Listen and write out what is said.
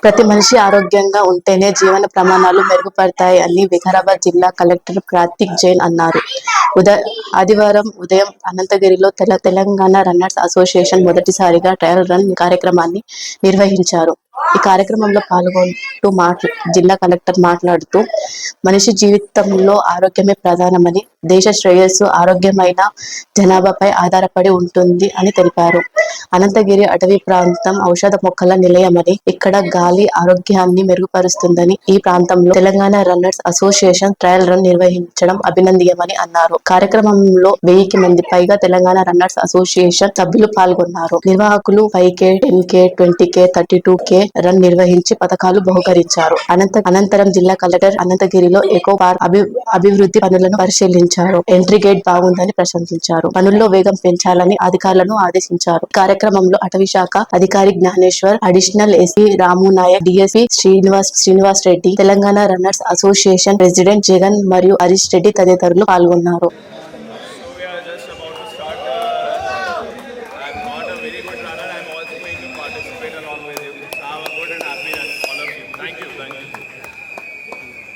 ప్రతి మనిషి ఆరోగ్యంగా ఉంటేనే జీవన ప్రమాణాలు మెరుగుపడతాయి అని వికారాబాద్ జిల్లా కలెక్టర్ కార్తిక్ జైన్ అన్నారు. ఆదివారం ఉదయం అనంతగిరిలో తెలంగాణ రన్నర్స్ అసోసియేషన్ మొదటిసారిగా ట్రయల్ రన్ కార్యక్రమాన్ని నిర్వహించారు. ఈ కార్యక్రమంలో పాల్గొంటూ జిల్లా కలెక్టర్ మాట్లాడుతూ, మనిషి జీవితంలో ఆరోగ్యమే ప్రధానమని, దేశ శ్రేయస్సు ఆరోగ్యమైన జనాభాపై ఆధారపడి ఉంటుంది అని తెలిపారు. అనంతగిరి అటవీ ప్రాంతం ఔషధ మొక్కల నిలయమని, ఇక్కడ గాలి ఆరోగ్యాన్ని మెరుగుపరుస్తుందని, ఈ ప్రాంతంలో Telangana runners association trial run నిర్వహించడం అభినందనీయమని అన్నారు. కార్యక్రమంలో 1000కి మంది పైగా తెలంగాణ రన్నర్స్ అసోసియేషన్ సభ్యులు పాల్గొన్నారు. నిర్వాహకులు 5K, 10K, 20K, 32K run నిర్వహించి పథకాలు బహుకరించారు. అనంతరం జిల్లా కలెక్టర్ అనంతగిరిలో ఎకో పార్క్ అభివృద్ధి పనులను పరిశీలించారు. ఎంట్రీ గేట్ బాగుందని ప్రశంసించారు. పనుల్లో వేగం పెంచాలని అధికారులను ఆదేశించారు. కార్యక్రమంలో అటవీ శాఖ అధికారి Gnaneshwar, additional SP Ramu Naik, DSP Srinivas Reddy, Telangana runners association president Jagan మరియు హరీష్ రెడ్డి తదితరులు పాల్గొన్నారు. So we are just about to start the